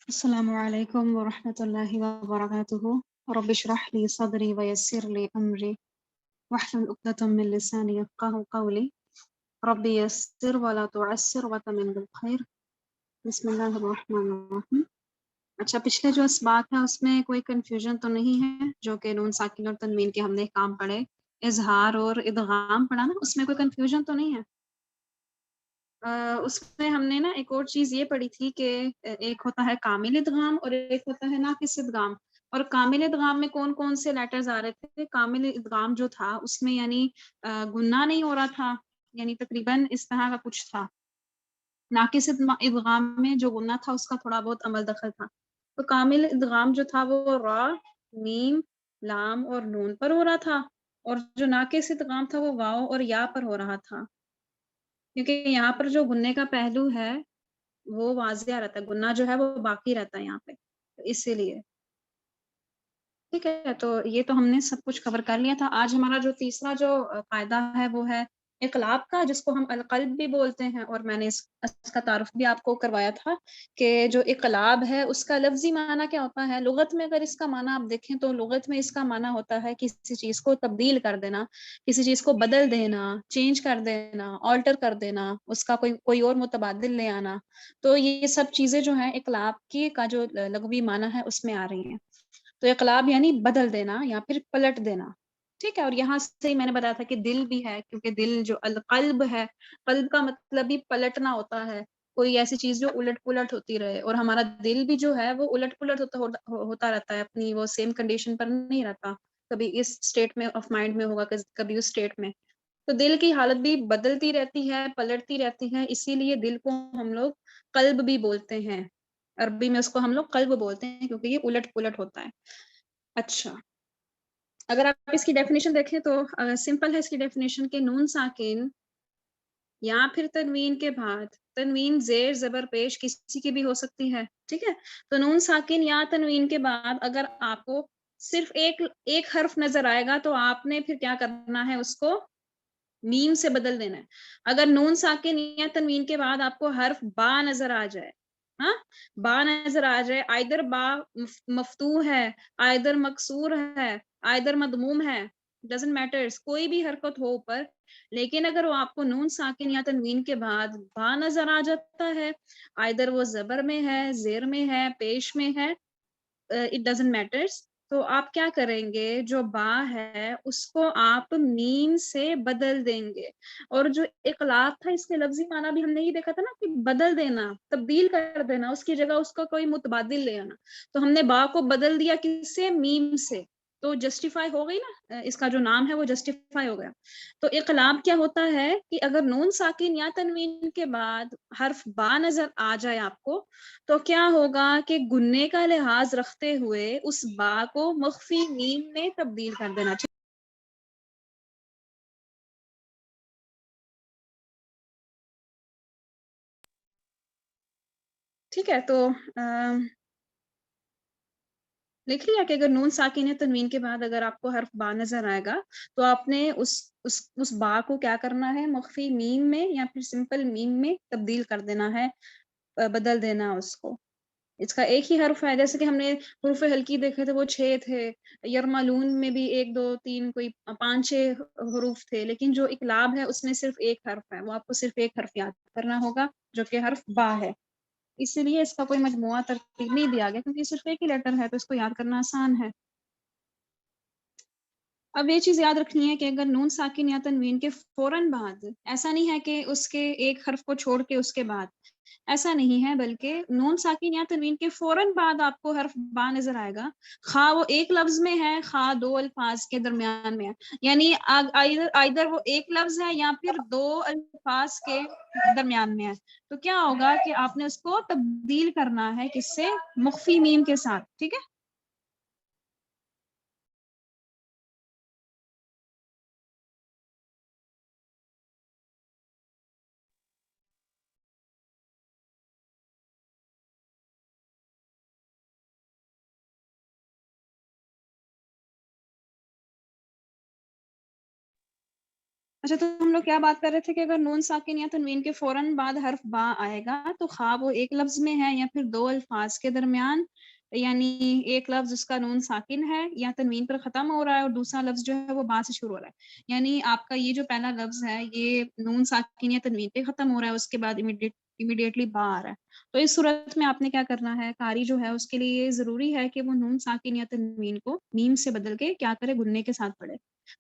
السلام عليكم ورحمة الله وبركاته. رب اشرح لي صدري ويسر لي أمري واحلل عقدة من لساني يفقهوا قولي. رب يسر ولا تعسر وتمن بالخير. بسم الله الرحمن الرحيم. अच्छा, पिछले जो इसबात है उसमें कोई कंफ्यूजन तो नहीं है? जो कि नून साकिन और तनवीन के हमने काम पढ़े, इजहार और इदगाम पढ़ा ना, उसमें कोई कंफ्यूजन तो नहीं है? उसमें हमने ना एक और चीज़ ये पढ़ी थी कि एक होता है कामिल इदगाम और एक होता है नाकिस इदगाम। और कामिल इदगाम में कौन-कौन से लेटर्स आ रहे थे? कामिल इदगाम जो था उसमें यानी गुन्ना नहीं हो रहा था, यानी तकरीबन इस तरह का कुछ था। नाकिस इदगाम में जो गुन्ना था उसका थोड़ा बहुत अमल दखल था। तो कामिल इदगाम जो था वो रा, मीम, लाम और नून पर हो रहा था, और जो नाकिस इदगाम था वो वाव और या पर हो रहा था। क्योंकि यहाँ पर जो गुन्ने का पहलू है वो वाज़िया रहता है, गुन्ना जो है वो बाकी रहता है यहाँ पे, तो इसीलिए। ठीक है, तो ये तो हमने सब कुछ कवर कर लिया था। आज हमारा जो तीसरा जो फ़ायदा है वो है इक़लाब का, जिसको हम अलक़ल्ब भी बोलते हैं, और मैंने इसका तारुफ़ भी आपको करवाया था कि जो इक़लाब है उसका लफ़्ज़ी माना क्या होता है। लुग़त में अगर इसका माना आप देखें तो लुग़त में इसका माना होता है किसी चीज़ को तब्दील कर देना, किसी चीज़ को बदल देना, चेंज कर देना, ऑल्टर कर देना, उसका कोई और मुतबादिल ले आना। तो ये सब चीज़ें जो हैं इक़लाब की का जो लग़वी माना है उसमें आ रही हैं। तो इक़लाब यानी बदल देना या फिर पलट देना, ठीक है? और यहाँ से ही मैंने बताया था कि दिल भी है, क्योंकि दिल जो क़ल्ब है, क़ल्ब का मतलब ही पलटना होता है, कोई ऐसी चीज़ जो उलट-पुलट होती रहे, और हमारा दिल भी जो है वो उलट-पुलट होता रहता है, अपनी वो सेम कंडीशन पर नहीं रहता। कभी इस स्टेट में ऑफ माइंड में होगा, कभी उस स्टेट में। तो दिल की हालत भी बदलती रहती है, पलटती रहती है, इसीलिए दिल को हम लोग क़ल्ब भी बोलते हैं। अरबी में उसको हम लोग क़ल्ब बोलते हैं क्योंकि ये उलट-पुलट होता है। अच्छा, अगर आप इसकी डेफ़िनिशन देखें तो सिंपल है इसकी डेफ़िनिशन कि नून साकिन या फिर तनवीन के बाद, तनवीन ज़ेर ज़बर पेश किसी की भी हो सकती है, ठीक है? तो नून साकिन या तनवीन के बाद अगर आपको सिर्फ़ एक एक हर्फ़ नज़र आएगा तो आपने फिर क्या करना है, उसको मीम से बदल देना है। अगर नून साकिन या तनवीन के बाद आपको हर्फ़ बा नज़र आ जाए, हाँ? बा नज़र आ जाए, आइदर बा मफ्तूह है, आइदर मकसूर है, आइदर मदमूम है, डज़न्ट मैटर्स, कोई भी हरकत हो ऊपर, लेकिन अगर वो आपको नून साकिन या तनवीन के बाद बा नज़र आ जाता है, आइदर वो ज़बर में है, ज़ेर में है, पेश में है, इट डज़न्ट मैटर्स, तो आप क्या करेंगे, जो बा है उसको आप मीम से बदल देंगे। और जो इक़लाब था इसके लफ्ज़ी माना भी हमने ये देखा था ना कि बदल देना, तब्दील कर देना, उसकी जगह उसका कोई मुतबादिल ले आना। तो हमने बा को बदल दिया किससे? मीम से। तो जस्टिफ़ाई हो गई ना, इसका जो नाम है वो जस्टिफ़ाई हो गया। तो इक़लाब क्या होता है कि अगर नून साकिन या तनवीन के बाद हर्फ़ बा नज़र आ जाए आपको, तो क्या होगा कि गुन्ने का लिहाज रखते हुए उस बा को मख्फी मीम में तब्दील कर देना। ठीक है, तो लिख लिया कि अगर नून साकिन या तनवीन के बाद अगर आपको हर्फ बा नज़र आएगा, तो आपने उस बा को क्या करना है, मख्फी मीम में या फिर सिंपल मीम में तब्दील कर देना है, बदल देना उसको। इसका एक ही हर्फ है, जैसे कि हमने हुरूफ़ हल्की देखे थे वो 6 थे, यरमलून में भी 1, 2, 3 कोई 5-6 हुरूफ थे, लेकिन जो इक़लाब है उसमें सिर्फ़ 1 हर्फ है, वो आपको सिर्फ़ 1 हर्फ याद करना होगा, जो कि हर्फ बा है। इसीलिए इसका कोई मजमूआ तरतीब नहीं दिया गया क्योंकि सिर्फ़ 1 ही लेटर है, तो इसको याद करना आसान है। अब ये चीज़ याद रखनी है कि अगर नून साकिन या तनवीन के फ़ौरन बाद, ऐसा नहीं है कि उसके एक हर्फ को छोड़ के उसके बाद, ऐसा नहीं है, बल्कि नून साकिन या तनवीन के फ़ौरन बाद आपको हर्फ बा नज़र आएगा। ख़ा वो एक लफ्ज़ में है, ख़ा 2 अल्फ़ाज़ के दरमियान में है। यानी आइदर आइदर वो एक लफ्ज़ है या फिर 2 अल्फ़ाज़ के दरमियान में है। तो क्या होगा कि आपने उसको तब्दील करना है किससे? मुख़फ़ी मीम के साथ, ठीक है? अच्छा, तो हम लोग क्या बात कर रहे थे कि अगर नून साकिन या तनवीन के फौरन बाद हर्फ बा आएगा तो खा वो एक लफ्ज में है या फिर दो अल्फाज के दरमियान, यानी एक लफ्ज उसका नून साकिन है या तनवीन पर खत्म हो रहा है और दूसरा लफ्ज जो है वो बा से शुरू हो रहा है, यानी आपका ये जो पहला लफ्ज है ये नून साकिन या तनवीन पे खत्म हो रहा है, उसके बाद इमीडिएटली बा आ रहा है। तो इस सूरत में आपने क्या करना है, कारी जो है उसके लिए ये जरूरी है कि वो नून साकिन या तनवीन को मीम से बदल के क्या करे, गुन्ने के साथ पढ़े।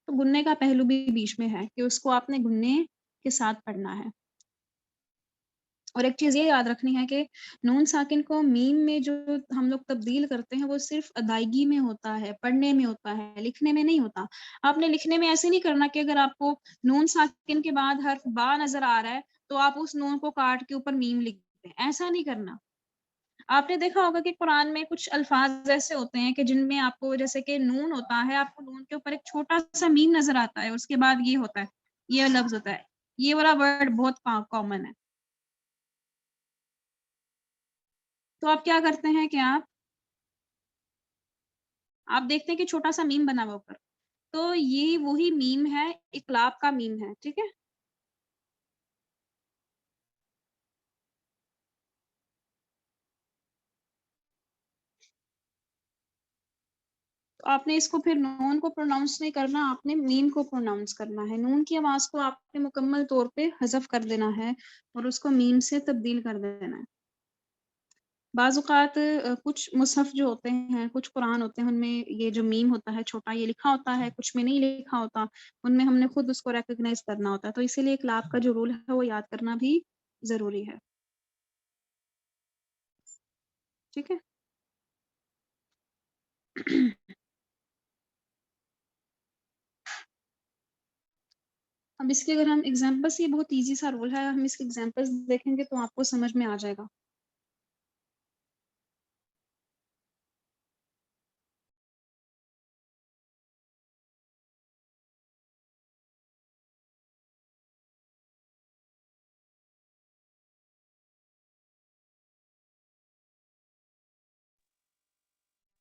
तो गुन्ने का पहलू भी बीच में है कि उसको आपने गुन्ने के साथ पढ़ना है। और एक चीज ये याद रखनी है कि नून साकिन को मीम में जो हम लोग तब्दील करते हैं वो सिर्फ अदायगी में होता है, पढ़ने में होता है, लिखने में नहीं होता। आपने लिखने में ऐसे नहीं करना कि अगर आपको नून साकिन के बाद हर्फ बा नजर आ रहा है तो आप उस नून को काट के ऊपर मीम लिख दें, ऐसा नहीं करना। आपने देखा होगा कि कुरान में कुछ अल्फाज ऐसे होते हैं कि जिनमें आपको जैसे कि नून होता है, आपको नून के ऊपर एक छोटा सा मीम नजर आता है, उसके बाद ये होता है, ये लफ्ज होता है, ये वाला वर्ड बहुत कॉमन है। तो आप क्या करते हैं कि आप देखते हैं कि छोटा सा मीम बना हुआ ऊपर, तो ये वही मीम है, इकलाब का मीम है, ठीक है। तो आपने इसको फिर नून को प्रोनाउंस नहीं करना, आपने मीम को प्रोनाउंस करना है। नून की आवाज को आपने मुकम्मल तौर पे हज़फ कर देना है और उसको मीम से तब्दील कर देना है। बाज़-औक़ात कुछ मुसहफ़ जो होते हैं, कुछ कुरान होते हैं, उनमें ये जो मीम होता है छोटा, ये लिखा होता है, कुछ में नहीं लिखा होता, उनमें हमने खुद उसको रिकॉग्नाइज़ करना होता है, तो इसीलिए इक़लाब का जो रूल है वो याद करना भी ज़रूरी है। ठीक है? अब इसके अगर हम एग्ज़ाम्पल्स, ये बहुत ईज़ी सा रूल है, हम इसके एग्ज़ाम्पल्स देखेंगे तो आपको समझ में आ जाएगा।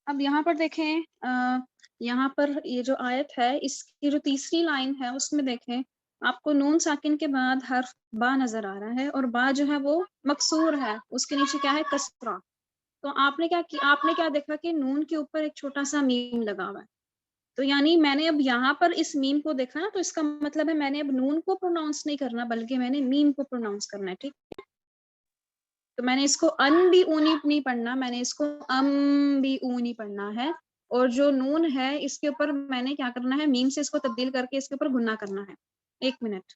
अब यहाँ पर देखें, यहाँ पर ये जो आयत है, इसकी जो तीसरी लाइन है उसमें देखें, आपको नून साकिन के बाद हर्फ बा नजर आ रहा है और बा जो है वो मकसूर है, उसके नीचे क्या है, कसरा। तो आपने क्या किया, आपने क्या देखा कि नून के ऊपर एक छोटा सा मीम लगा हुआ है, तो यानी मैंने अब यहाँ पर इस मीम को देखा ना, तो इसका मतलब है मैंने अब नून को प्रोनाउंस नहीं करना बल्कि मैंने मीम को प्रोनाउंस करना है, ठीक। तो मैंने इसको अन भी ऊनी नहीं पढ़ना, मैंने इसको अम भी ऊनी पढ़ना है। और जो नून है इसके ऊपर मैंने क्या करना है, मीम से इसको तब्दील करके इसके ऊपर गुन्ना करना है। 1 मिनट।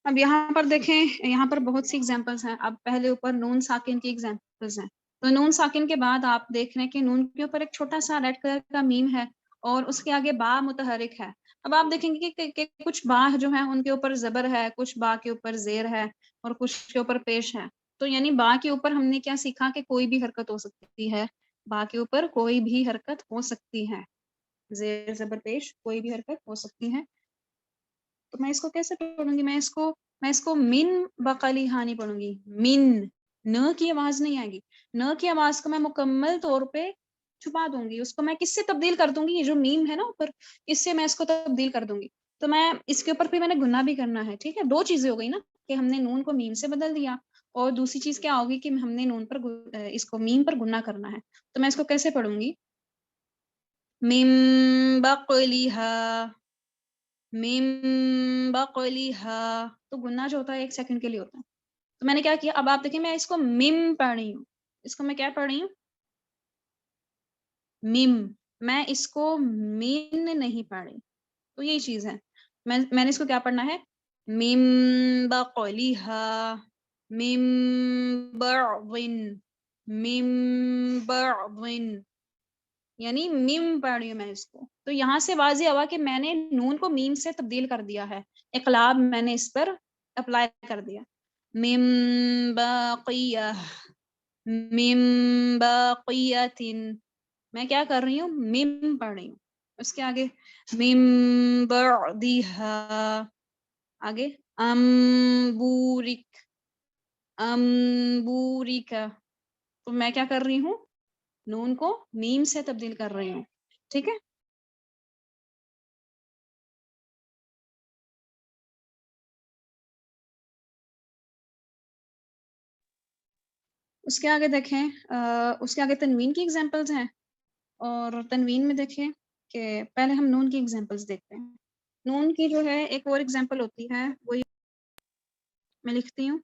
अब यहाँ पर देखें, यहाँ पर बहुत सी एग्जांपल्स हैं। अब पहले ऊपर नून साकिन की एग्जांपल्स हैं। तो नून साकिन के बाद आप देख रहे हैं कि नून के ऊपर एक छोटा सा रेड कलर का मीम है और उसके आगे बा मुतहरिक है। अब आप देखेंगे कि कुछ बा जो है उनके ऊपर जबर है, कुछ बा के ऊपर जेर है और कुछ के ऊपर पेश है। तो यानी बा के ऊपर हमने क्या सीखा कि कोई भी हरकत हो सकती है, बा के ऊपर कोई भी हरकत हो सकती है, जेर जबर पेश कोई भी हरकत हो सकती है। तो मैं इसको कैसे पढ़ूंगी, मैं इसको मिन बकली हानि पढ़ूंगी, मिन। न की आवाज नहीं आएगी, न की आवाज को मैं मुकम्मल तौर पे छुपा दूंगी, उसको मैं किससे तब्दील कर दूंगी, ये जो मीम है ना ऊपर, इससे मैं इसको तब्दील कर दूंगी। तो मैं इसके ऊपर फिर मैंने गुन्ना भी करना है, ठीक है। दो चीजें हो गई ना, कि हमने नून को मीम से बदल दिया और दूसरी चीज क्या होगी कि हमने नून पर इसको मीम पर गुन्ना करना है। तो मैं इसको कैसे पढ़ूंगी, मिम बकलिहा, मिम बकलिहा। तो गुन्ना जो होता है 1 सेकंड के लिए होता है। तो मैंने क्या किया, अब आप देखिए मैं इसको मिम पढ़ रही हूँ, इसको मैं क्या पढ़ रही हूँ, میم، میں اس کو مین نہیں پڑھی، تو یہی چیز ہے، میں نے اس کو کیا پڑھنا ہے، میم بقلیہا، میم بعضن، میم بعضن، یعنی میم پڑھ رہی ہوں میں اس کو، تو یہاں سے واضح ہوا کہ میں نے نون کو میم سے تبدیل کر دیا ہے، اقلاب میں نے اس پر اپلائی کر دیا، میم باقیہ، میم باقیۃ، میں کیا کر رہی ہوں، میم پڑھ رہی ہوں، اس کے آگے میم بعدہا، آگے ام بورک، ام بورکا، تو میں کیا کر رہی ہوں، نون کو میم سے تبدیل کر رہی ہوں، ٹھیک ہے۔ اس کے آگے دیکھیں، اس کے آگے تنوین کی ایگزامپلز ہیں، اور تنوین میں دیکھیں کہ پہلے ہم نون کی ایگزامپلز دیکھتے ہیں، نون کی جو ہے ایک اور ایگزامپل ہوتی ہے، وہ میں لکھتی ہوں،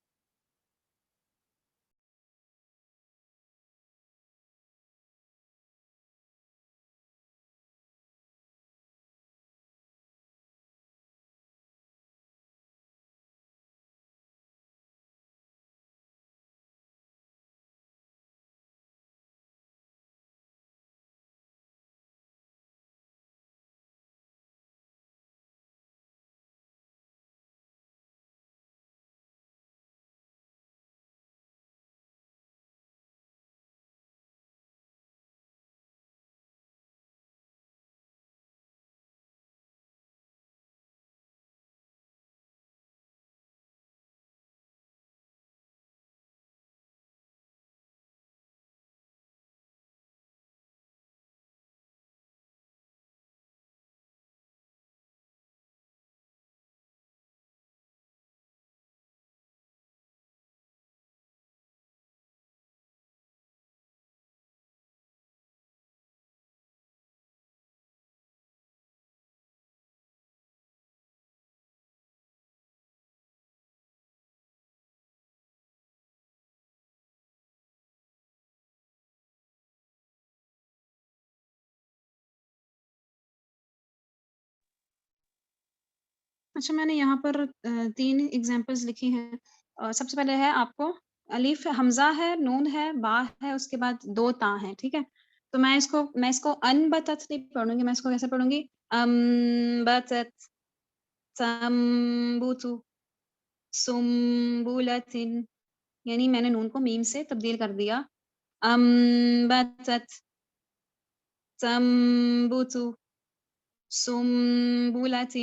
اچھا میں نے یہاں پر 3 ایگزامپلز لکھی ہیں، سب سے پہلے ہے آپ کو الف حمزہ ہے، نون ہے، با ہے، اس کے بعد 2 تا ہیں، ٹھیک ہے، تو میں اس کو انبتت نہیں پڑھوں گی، میں اس کو کیسے پڑھوں گی، بتت، تنبت، سنبلۃ، یعنی میں نے نون کو میم سے تبدیل کر دیا، بتت، تنبت، سنبلۃ،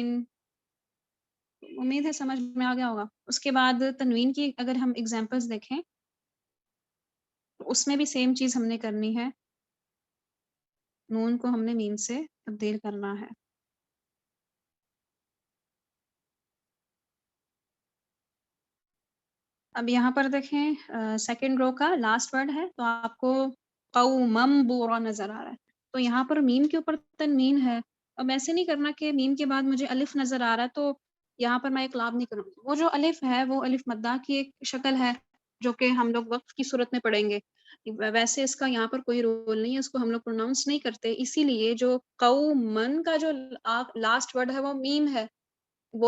امید ہے سمجھ میں آ گیا ہوگا۔ اس کے بعد تنوین کی اگر ہم ایگزامپلس دیکھیں تو اس میں بھی سیم چیز ہم نے کرنی ہے، نون کو ہم نے میم سے تبدیل کرنا ہے۔ اب یہاں پر دیکھیں سیکنڈ رو کا لاسٹ ورڈ ہے، تو آپ کو قومم بورا نظر آ رہا ہے، تو یہاں پر میم کے اوپر تنوین ہے، اب ایسے نہیں کرنا کہ میم کے بعد مجھے الف نظر آ رہا ہے تو یہاں پر میں اقلاب نہیں کروں گی، وہ جو الف ہے وہ الف مدہ کی ایک شکل ہے جو کہ ہم لوگ وقف کی صورت میں پڑھیں گے، ویسے اس کا یہاں پر کوئی رول نہیں ہے، اس کو ہم لوگ پروناؤنس نہیں کرتے، اسی لیے جو قومن کا جو لاسٹ ورڈ ہے وہ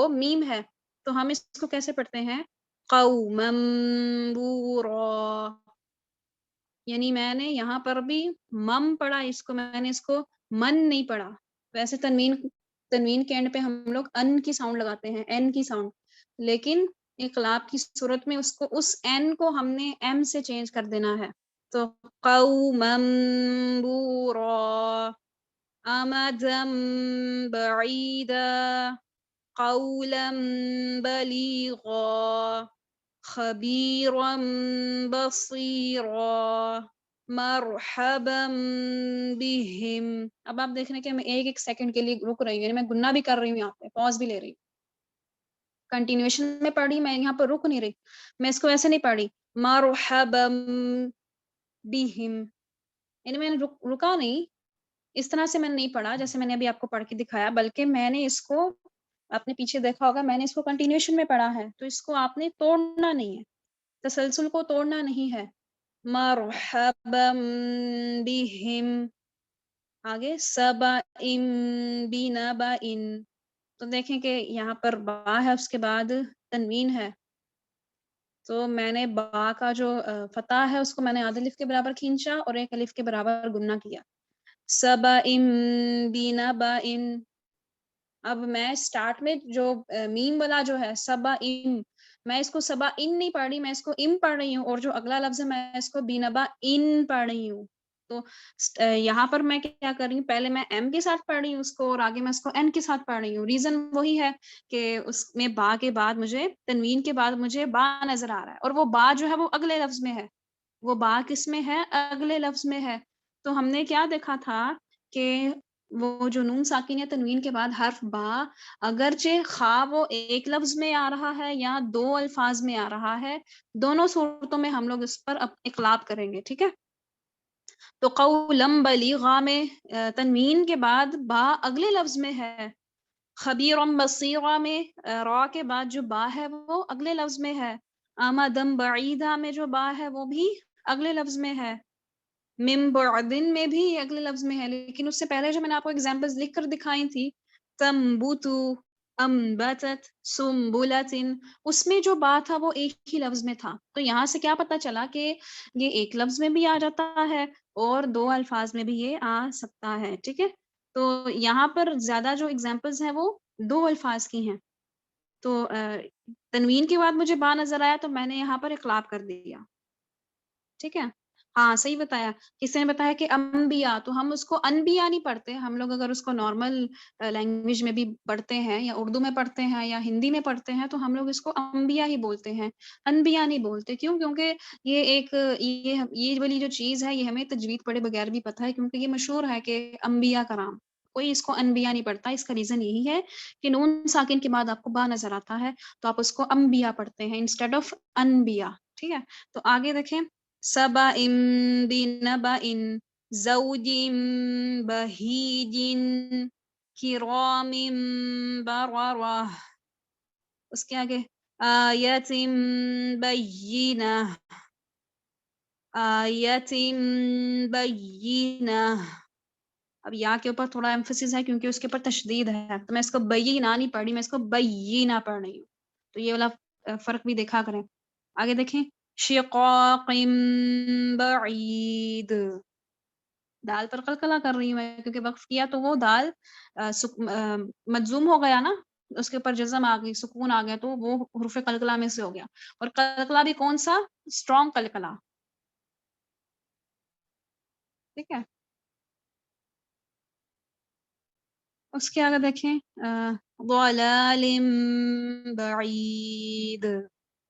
میم ہے، تو ہم اس کو کیسے پڑھتے ہیں، قومم بورا، یعنی میں نے یہاں پر بھی مم پڑھا، اس کو میں نے اس کو من نہیں پڑھا، ویسے تنوین کے اینڈ پہ ہم لوگ ان کی ساؤنڈ لگاتے ہیں، این کی ساؤنڈ، لیکن انقلاب کی صورت میں اس کو اس این کو ہم نے ایم سے چینج کر دینا ہے، تو قومم بورا، امدا بعیدا، قولا بلیغا، خبیرا بصیرا، مرحبا بہم۔ اب آپ دیکھ رہے ہیں کہ میں ایک سیکنڈ کے لیے رک رہی ہوں، یعنی میں گننا بھی کر رہی ہوں، یہاں پہ پاز بھی لے رہی ہوں، کنٹینیوشن میں پڑھی، میں یہاں پر رک نہیں رہی، میں اس کو ایسے نہیں پڑھی مرحبا بہم، یعنی میں نے رکا نہیں، اس طرح سے میں نے نہیں پڑھا جیسے میں نے ابھی آپ کو پڑھ کے دکھایا، بلکہ میں نے اس کو، آپ نے پیچھے دیکھا ہوگا میں نے اس کو کنٹینیوشن میں پڑھا ہے، تو اس کو آپ نے توڑنا نہیں ہے، تسلسل کو توڑنا نہیں ہے، مرحبا بہم، आगे सबा इम बिनबा इन, तो देखें कि यहाँ पर बा है, उसके बाद तनवीन है, तो मैंने बा का जो फतह है उसको मैंने आधे अलिफ के बराबर खींचा और एक अलिफ के बराबर गुन्ना किया। सबा इम बिनबा इन, अब मैं स्टार्ट में जो मीम वाला जो है सबा इम, मैं इसको सबा इन नहीं पढ़ रही, मैं इसको इम पढ़ रही हूँ, और जो अगला लफ्ज है मैं इसको बिनबा इन पढ़ रही हूँ। तो यहाँ पर मैं क्या कर रही हूँ, पहले मैं एम के साथ पढ़ रही हूँ उसको, और आगे मैं इसको एन के साथ पढ़ रही हूँ। रीजन वही है कि उसमें बा के बाद मुझे, तनवीन के बाद मुझे बा नजर आ रहा है, और वो बा जो है वो अगले लफ्ज में है, वो बा किस में है, अगले लफ्ज में है। तो हमने क्या देखा था कि वो जो नून साकिन या तनवीन के बाद हर्फ बा, अगरचे खा वो एक लफ्ज में आ रहा है या दो अल्फाज में आ रहा है, दोनों सूरतों में हम लोग इस पर इकलाब करेंगे, ठीक है। तो कौलम बलीगा में तनवीन के बाद बा अगले लफ्ज में है, खबीरम बसीरा में रा के बाद जो बा है वो अगले लफ्ज में है, आमदम बईदा में जो बा है वो भी अगले लफ्ज में है, मिन बअदिन में भी अगले लफ्ज में है। लेकिन उससे पहले जो मैंने आपको एग्जांपल्स लिख कर दिखाई थी, तंबुतु, अम्बतत, सुम्बुलतिन, उसमें जो बा था वो एक ही लफ्ज में था। तो यहाँ से क्या पता चला कि ये एक लफ्ज में भी आ जाता है और दो अल्फाज में भी ये आ सकता है, ठीक है। तो यहाँ पर ज्यादा जो एग्जांपल्स हैं वो दो अल्फाज की हैं। तो तनवीन के बाद मुझे बा नजर आया तो मैंने यहाँ पर इकलाब कर दिया, ठीक है। हाँ, सही बताया। किसी ने बताया कि अम्बिया, तो हम उसको अनबिया नहीं पढ़ते। हम लोग अगर उसको नॉर्मल लैंग्वेज में भी पढ़ते हैं या उर्दू में पढ़ते हैं या हिंदी में पढ़ते हैं तो हम लोग इसको अम्बिया ही बोलते हैं, अनबिया नहीं बोलते। क्यों? क्योंकि ये एक ये वाली जो चीज़ है ये हमें तजवीद पढ़े बगैर भी पता है, क्योंकि ये मशहूर है कि अम्बिया का नाम, कोई इसको अनबिया नहीं पढ़ता। इसका रीज़न यही है कि नून साकिन के बाद आपको बा नज़र आता है तो आप उसको अम्बिया पढ़ते हैं इंस्टेड ऑफ अनबिया, ठीक है। तो आगे देखें, सबइम बिनबइन ज़ौजिम बहीजिन किरामिम बररह, उसके आगे आयतिम बय्यिना, आयतिम बय्यिना। अब या के ऊपर थोड़ा एम्फेसिस है क्योंकि उसके ऊपर तशदीद है, तो मैं इसको बय्यिना नहीं पढ़ रही, मैं इसको बय्यिना पढ़ रही हूँ। तो ये वाला फर्क भी देखा करें। आगे देखें, शिक़ाक़िम बईद, दाल पर कलकला कर रही हूँ मैं क्योंकि वक्फ किया तो वो दाल मजूम हो गया ना, उसके ऊपर जज़म आ गई, सुकून आ गया, तो वो हुर्फ़ कलकला में से हो गया। और कलकला भी कौन सा? स्ट्रॉन्ग कलकला, ठीक है। उसके आगे देखें, ज़लालिम बईद।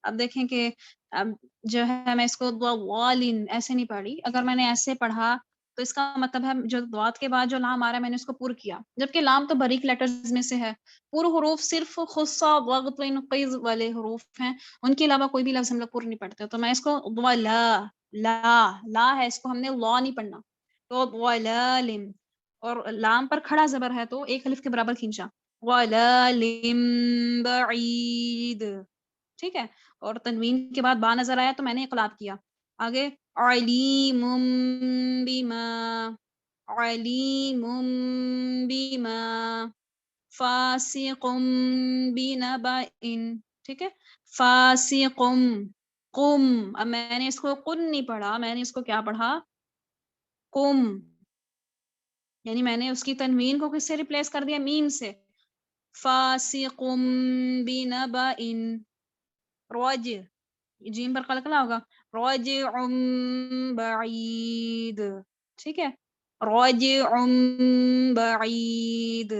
अब देखें कि अब जो है मैं इसको ज़वालिन ऐसे नहीं पढ़ी। अगर मैंने ऐसे पढ़ा तो इसका मतलब है जो द्वात के बाद जो लाम आ रहा है मैंने उसको पुर किया, जबकि लाम तो बारीक लेटर्स में से है। पुर हुरूफ सिर्फ खुस्सा वगतिन क़िज़ वाले हुरूफ हैं, उनके अलावा कोई भी लफ्ज़ हम लोग पुर नहीं पढ़ते। तो मैं इसको ज़ला, ला है, इसको हमने लॉ नहीं पढ़ना। तो ज़लालिम, और लाम पर खड़ा ज़बर है तो एक अलिफ के बराबर खींचा, ज़लालिम बईद, ठीक है। और तनवीन के बाद बा नज़र आया तो मैंने इक़लाब किया। आगे अलीमुम बिमा, अलीमुम बिमा फासिकुम बिनबाइन, ठीक है। फासिकुम कुम, अब मैंने इसको कुन नहीं पढ़ा, मैंने इसको क्या पढ़ा? कुम, यानी मैंने उसकी तनवीन को किससे रिप्लेस कर दिया? मीम से। फासिकुम बिनबाइन, रज, जीम पर कलकला होगा, रजिउम बईद, ठीक है। रजिउम बईद,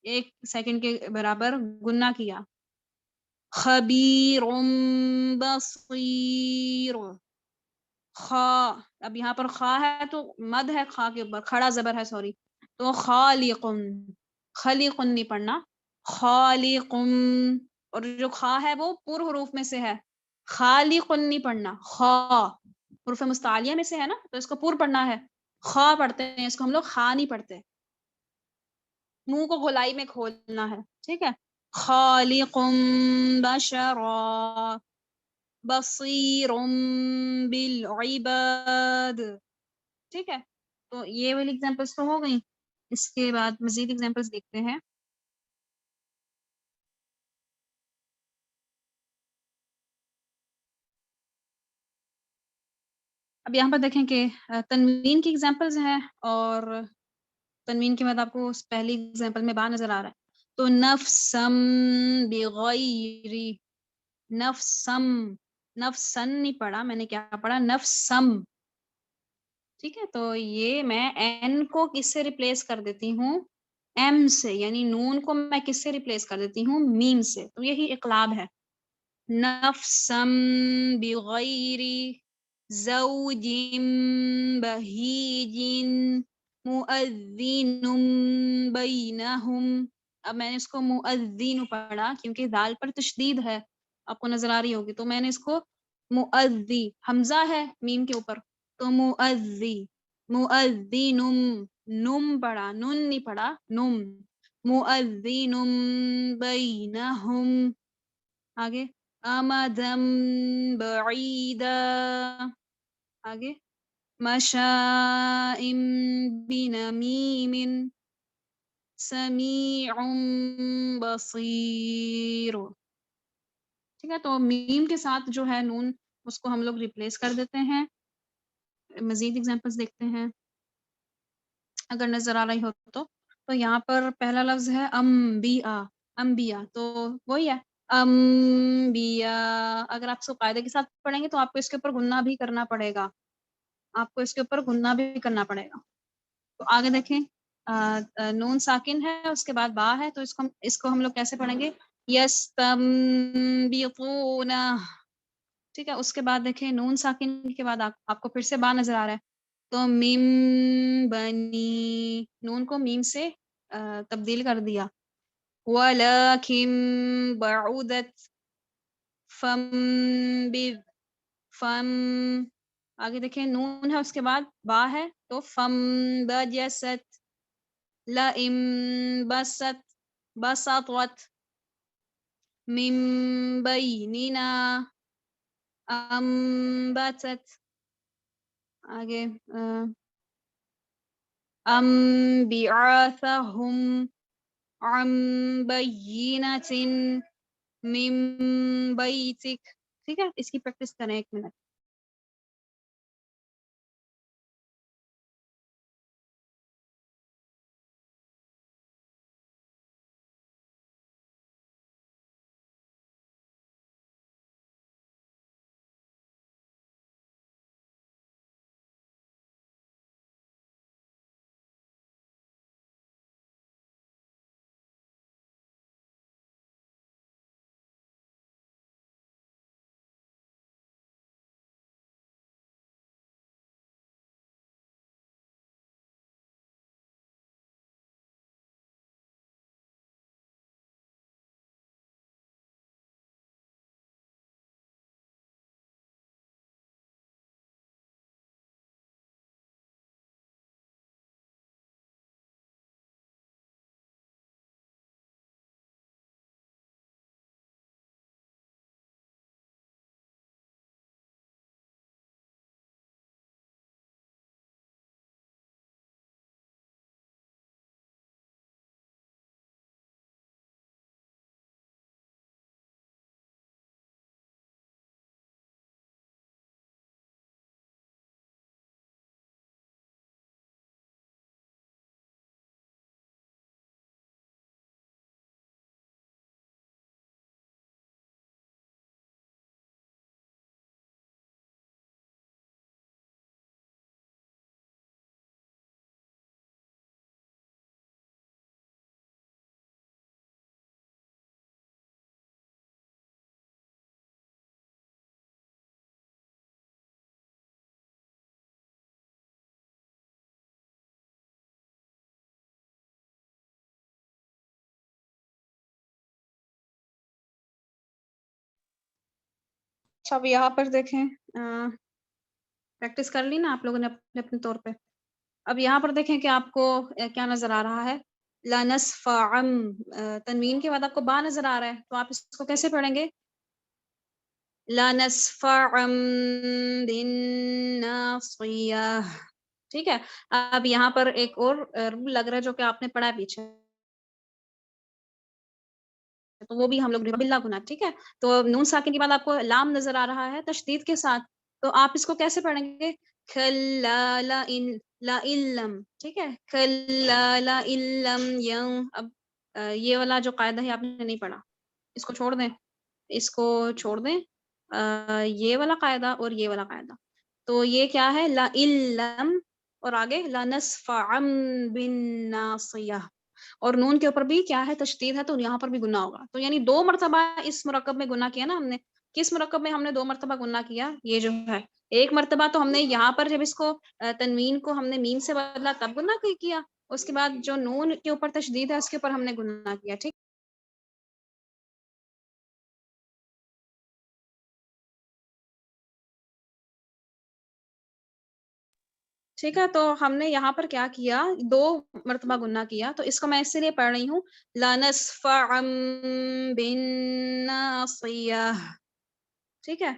एक सेकंड के बराबर गुन्ना किया। खबीरुम बसीर, खा, अब यहाँ पर खा है तो मद है, खा के ऊपर खड़ा जबर है, सॉरी। तो खालिकुन, खलीकुन नहीं पढ़ना, खालिकुम। और जो खा है वो पूर्व हरूफ में से है, खालिकुन नहीं पढ़ना, खा हुरूफ मुस्तालिया में से है ना, तो इसको पूर्व पढ़ना है, खा पढ़ते हैं इसको हम लोग, खा नहीं पढ़ते। मुंह को गोलाई में खोलना है, ठीक है। खालिकुम बशरा बसीरुम बिल इबाद, ठीक है। तो ये वाली एग्जांपल्स तो हो गई। اس کے بعد مزید ایگزامپلس دیکھتے ہیں. اب یہاں پر دیکھیں کہ تنوین کی ایگزامپلز ہیں اور تنوین کے بعد آپ کو اس پہلی ایگزامپل میں با نظر آ رہا ہے. تو نفسم بغیری، نفسم، نفسن نہیں پڑھا میں نے، کیا پڑھا؟ نفسم. ٹھیک ہے، تو یہ میں این کو کس سے ریپلیس کر دیتی ہوں؟ ایم سے، یعنی نون کو میں کس سے ریپلیس کر دیتی ہوں؟ میم سے. تو یہی اقلاب ہے. نفسم بغیری زوج بہیج مؤذن بینہم. اب میں نے اس کو مؤذن پڑھا کیونکہ دال پر تشدید ہے، آپ کو نظر آ رہی ہوگی، تو میں نے اس کو مؤذی، حمزہ ہے میم کے اوپر، تو مؤذی، مؤذن، نم پڑھا، نن نہیں پڑھا، نم، مؤذن بینہم. آگے امدم بعیدا، آگے مشائم بنمیم سمیع بصیر. ٹھیک ہے، تو میم کے ساتھ جو ہے نون، اس کو ہم لوگ ریپلیس کر دیتے ہیں. مزید ایگزامپلس دیکھتے ہیں اگر نظر آ رہی ہو تو یہاں پر پہلا لفظ ہے انبیاء، انبیاء، تو وہی ہے انبیاء. اگر آپ اس کو قاعدے کے ساتھ پڑھیں گے تو آپ کو اس کے اوپر گننا بھی کرنا پڑے گا، آپ کو اس کے اوپر گننا بھی کرنا پڑے گا. تو آگے دیکھیں نون ساکن ہے، اس کے بعد با ہے، تو اس کو ہم لوگ کیسے پڑھیں گے؟ یستنبطون. ٹھیک ہے، اس کے بعد دیکھیں نون ساکن کے بعد آپ کو پھر سے با نظر آ رہا ہے، تو میم بنی، نون کو میم سے تبدیل کر دیا. وَلَكِن بَعُدَتْ فَم فم. آگے دیکھیں نون ہے، اس کے بعد با ہے، تو فم بجست، لئم بست، بسطت، من بیننا، انبتت. آگے انبعاثہم عن بینۃ من بیتک. ٹھیک ہے، اس کی پریکٹس کریں 1 منٹ. اچھا، اب یہاں پر دیکھیں پریکٹس کر لی نا آپ لوگوں نے اپنے اپنے طور پہ. اب یہاں پر دیکھیں کہ آپ کو کیا نظر آ رہا ہے؟ لنصفعم، تنوین کے بعد آپ کو با نظر آ رہا ہے، تو آپ اس کو کیسے پڑھیں گے؟ لنصفعم بالناصیہ. ٹھیک ہے. اب یہاں پر ایک اور رول لگ رہا ہے جو کہ آپ نے پڑھا ہے پیچھے، تو وہ بھی ہم لوگ باللہ گناہ. ٹھیک ہے. تو نون ساکن کے بعد آپ کو لام نظر آ رہا ہے تشدید کے ساتھ، تو آپ اس کو کیسے پڑھیں گے؟ کھلا لا ان لا علم. ٹھیک ہے. کھلا لا علم ین. اب یہ والا جو قاعدہ ہے آپ نے نہیں پڑھا، اس کو چھوڑ دیں، اس کو چھوڑ دیں. یہ والا قاعدہ اور یہ والا قاعدہ، تو یہ کیا ہے؟ لا علم، اور آگے لنسفعا بالناصیہ، اور نون کے اوپر بھی کیا ہے؟ تشدید ہے، تو یہاں پر بھی گناہ ہوگا. تو یعنی 2 مرتبہ اس مرکب میں گناہ کیا نا ہم نے. کس مرکب میں ہم نے 2 مرتبہ گناہ کیا؟ یہ جو ہے ایک مرتبہ تو ہم نے یہاں پر جب اس کو تنوین کو ہم نے میم سے بدلا تب گناہ کیا، اس کے بعد جو نون کے اوپر تشدید ہے اس کے اوپر ہم نے گناہ کیا. ٹھیک ٹھیک ہے. تو ہم نے یہاں پر کیا کیا؟ 2 مرتبہ گناہ کیا. تو اس کو میں اس لیے پڑھ رہی ہوں لَنَسْفَعًا بِالنَّاصِيَةِ. ٹھیک ہے.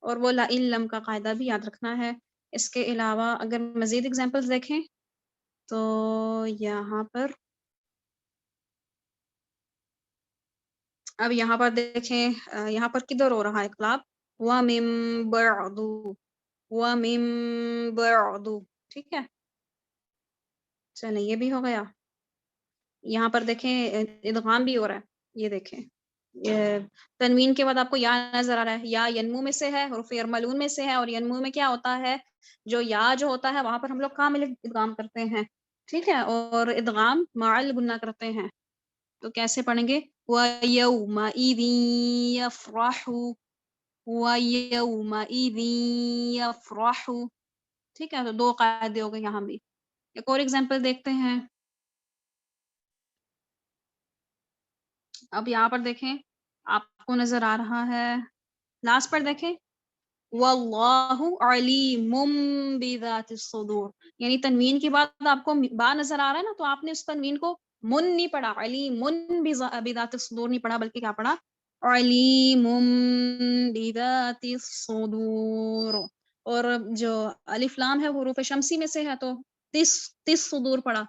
اور وہ لا علم کا قاعدہ بھی یاد رکھنا ہے. اس کے علاوہ اگر مزید اگزامپلس دیکھیں تو یہاں پر اب یہاں پر دیکھیں یہاں پر کدھر ہو رہا ہے اقلاب؟ وَمِن بَعْدُ وَمِن بَعْدُ. ٹھیک ہے. چلیں یہ بھی ہو گیا. یہاں پر دیکھیں ادغام بھی ہو رہا ہے. یہ دیکھیں تنوین کے بعد آپ کو یا نظر آ رہا ہے، یا ینمو میں سے ہے، حروف یرملون میں سے ہے، اور ینمو میں کیا ہوتا ہے؟ جو یا جو ہوتا ہے وہاں پر ہم لوگ کامل ادغام کرتے ہیں. ٹھیک ہے. اور ادغام مع گنہ کرتے ہیں. تو کیسے پڑھیں گے؟ وَيَوْمَئِذٍ يَفْرَحُ وَيَوْمَئِذٍ يَفْرَحُ. ٹھیک ہے. تو 2 قاعدے ہو گئے یہاں بھی. ایک اور ایگزامپل دیکھتے ہیں. اب یہاں پر دیکھیں آپ کو نظر آ رہا ہے، لاسٹ پر دیکھیں واللہ علیم بذات الصدور. یعنی تنوین کے بعد آپ کو با نظر آ رہا ہے نا، تو آپ نے اس تنوین کو من نہیں پڑھا، علیم بذات الصدور نہیں پڑھا، بلکہ کیا پڑھا؟ علیم بذات الصدور. اور جو الف لام ہے حروف شمسی میں سے ہے، تو تس صدور پڑھا،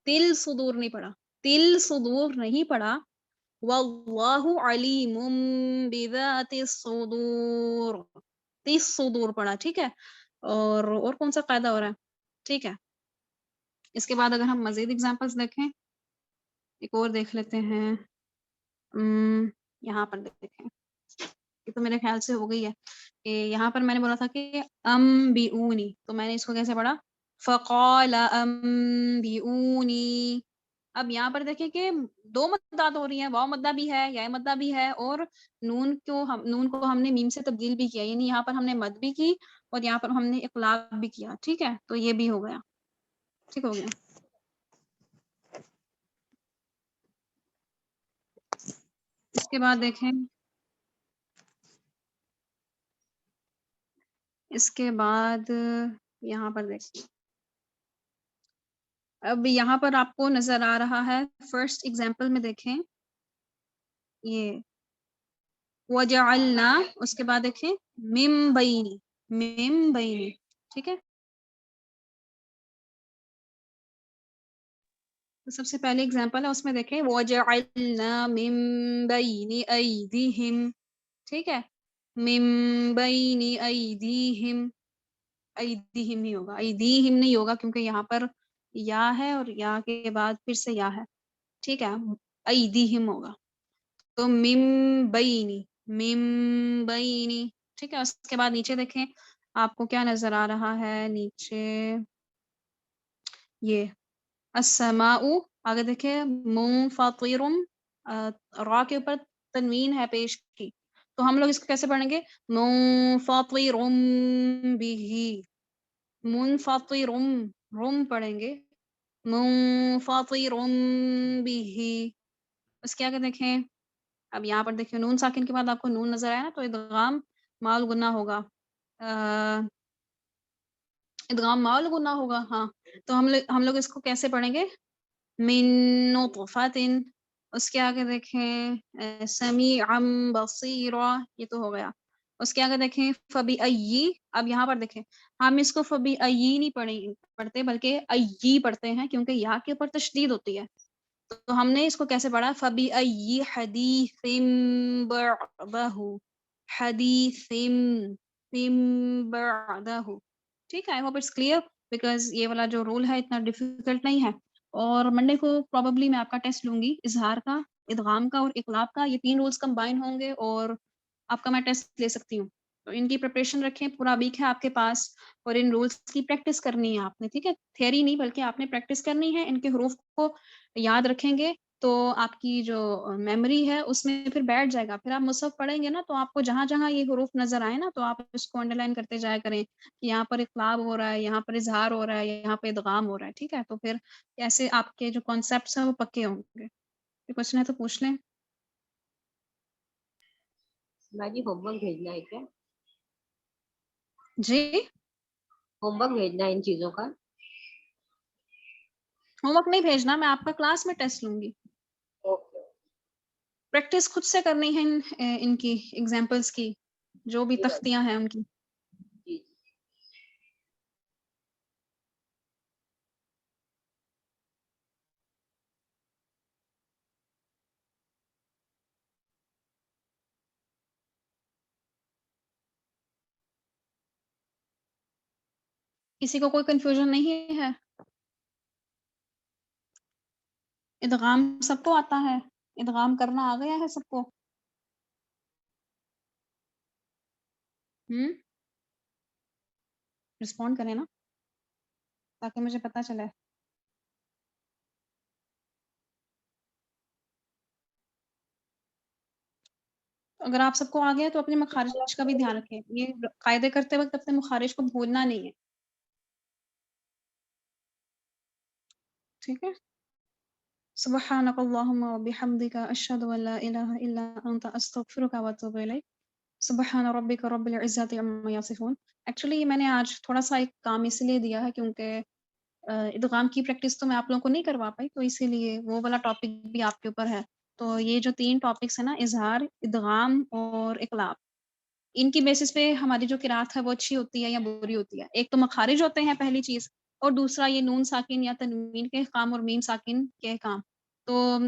تل صدور نہیں پڑھا، تل صدور نہیں پڑھا. واللہ علیم بذات الصدور، 30 صدور پڑھا. ٹھیک ہے. اور کون سا قاعدہ ہو رہا ہے؟ ٹھیک ہے. اس کے بعد اگر ہم مزید اگزامپلس دیکھیں، ایک اور دیکھ لیتے ہیں. یہاں پر دیکھیں، یہ تو میرے خیال سے ہو گئی ہے کہ یہاں پر میں نے بولا تھا کہ انبئونی، تو میں نے اس کو کیسے پڑھا؟ فقال انبئونی. اب یہاں پر دیکھیں کہ 2 مدات ہو رہی ہیں، واو مدہ بھی ہے، یا مدہ بھی ہے، اور نون کو ہم نے میم سے تبدیل بھی کیا، یعنی یہاں پر ہم نے مد بھی کی اور یہاں پر ہم نے اقلاب بھی کیا. ٹھیک ہے. تو یہ بھی ہو گیا. ٹھیک ہو گیا. اس کے بعد دیکھیں، اس کے بعد یہاں پر دیکھیں، اب یہاں پر آپ کو نظر آ رہا ہے فرسٹ ایگزامپل میں دیکھیں یہ وجعلنا، اس کے بعد دیکھیں مم بینی. ٹھیک ہے. تو سب سے پہلے ایگزامپل ہے اس میں دیکھیں وجعلنا من بین ایدیہم. ٹھیک ہے. من بین ایدیہم، ایدیہم نہیں ہوگا، ایدیہم نہیں ہوگا کیونکہ یہاں پر یا ہے اور یا کے بعد پھر سے یا ہے. ٹھیک ہے. ایدیہم ہوگا. تو من بینی. ٹھیک ہے. اس کے بعد نیچے دیکھیں آپ کو کیا نظر آ رہا ہے نیچے، یہ السماء. آگے دیکھیں منفطر، را کے اوپر تنوین ہے پیش کی، تو ہم لوگ اس کو کیسے پڑھیں گے؟ منفطر به، منفطر رم پڑھیں گے، منفطر به. اس کے آگے دیکھیں، اب یہاں پر دیکھیں نون ساکن کے بعد آپ کو نون نظر آیا نا، تو ادغام مال گناہ ہوگا، ادغام مال گناہ ہوگا. ہاں. تو ہم لوگ اس کو کیسے پڑھیں گے؟ من نطفت. اس کے آگے دیکھیں سمیعا بصیرا، یہ تو ہو گیا. اس کے آگے دیکھیں فبی ائی، اب یہاں پر دیکھیں ہم اس کو فبی ائی نہیں پڑھتے بلکہ ائی پڑھتے ہیں کیونکہ یا کے اوپر تشدید ہوتی ہے. تو ہم نے اس کو کیسے پڑھا؟ فبی ائی حدیث بعدہ، حدیث بعدہ. ٹھیک ہے، I hope it's clear because یہ والا جو رول ہے اتنا ڈیفیکلٹ نہیں ہے. اور منڈے کو پروبیبلی میں آپ کا ٹیسٹ لوں گی، اظہار کا، ادغام کا اور اقلاب کا. یہ 3 رولز کمبائن ہوں گے اور آپ کا میں ٹیسٹ لے سکتی ہوں. تو ان کی پریپریشن رکھیں، پورا ویک ہے آپ کے پاس اور ان رولز کی پریکٹس کرنی ہے آپ نے. ٹھیک ہے، تھیوری نہیں بلکہ آپ نے پریکٹس کرنی ہے. ان کے حروف کو یاد رکھیں گے تو آپ کی جو میموری ہے اس میں پھر بیٹھ جائے گا. پھر آپ مصحف پڑھیں گے نا تو آپ کو جہاں جہاں یہ حروف نظر آئے نا تو آپ اس کو انڈر لائن کرتے جایا کریں کہ یہاں پر اقلاب ہو رہا ہے، یہاں پر اظہار ہو رہا ہے، یہاں پہ ادغام ہو رہا ہے. ٹھیک ہے، تو پھر ایسے آپ کے جو کانسیپٹس ہیں وہ پکے ہوں گے. کوئی کوشچن ہے تو پوچھ لیں. جی ہوم ورک بھیجنا ہے کیا؟ جی ہوم ورک بھیجنا ہے ان چیزوں کا؟ ہوم ورک نہیں بھیجنا، میں آپ کا کلاس میں ٹیسٹ لوں گی. اوکے. پریکٹس خود سے کرنی ہے ان کی ایگزامپلس کی، جو بھی جی تختیاں ہیں ان کی. جی. کسی کو کوئی کنفیوژن نہیں ہے؟ ادغام سب کو آتا ہے؟ ادغام کرنا آ گیا ہے سب کو؟ رسپونڈ کریں نا تاکہ مجھے پتا چلے. اگر آپ سب کو آ گیا تو اپنے مخارج کا بھی دھیان رکھیں. یہ قاعدے کرتے وقت اپنے مخارج کو بھولنا نہیں ہے. ٹھیک ہے. سبحانک اللہم وبحمدک اشہد ان لا الہ الا انت استغفرک واتوب الیک. سبحان ربک رب العزت عما یصفون. ایکچولی میں نے آج تھوڑا سا ایک کام اس لیے دیا ہے کیونکہ ادغام کی پریکٹس تو میں آپ لوگوں کو نہیں کروا پائی، تو اسی لیے وہ والا ٹاپک بھی آپ کے اوپر ہے. تو یہ جو 3 ٹاپکس ہیں نا، اظہار، ادغام اور اقلاب، ان کی بیسس پہ ہماری جو قرات ہے وہ اچھی ہوتی ہے یا بری ہوتی ہے. ایک تو مخارج ہوتے ہیں پہلی چیز، اور دوسرا یہ نون ساکن یا تنوین کے احکام اور میم ساکن کے احکام. تو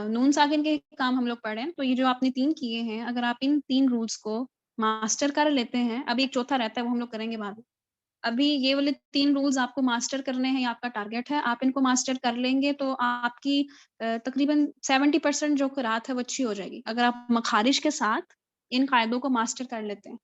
نون ساکن کے احکام ہم لوگ پڑھیں تو یہ جو آپ نے 3 کیے ہیں، اگر آپ ان 3 رولز کو ماسٹر کر لیتے ہیں، ابھی ایک چوتھا رہتا ہے وہ ہم لوگ کریں گے بعد میں. ابھی یہ والے 3 رولز آپ کو ماسٹر کرنے ہیں، یا آپ کا ٹارگیٹ ہے. آپ ان کو ماسٹر کر لیں گے تو آپ کی تقریباً 70% جو قرات ہے وہ اچھی ہو جائے گی اگر آپ مخارج کے ساتھ ان قاعدوں کو ماسٹر کر لیتے ہیں.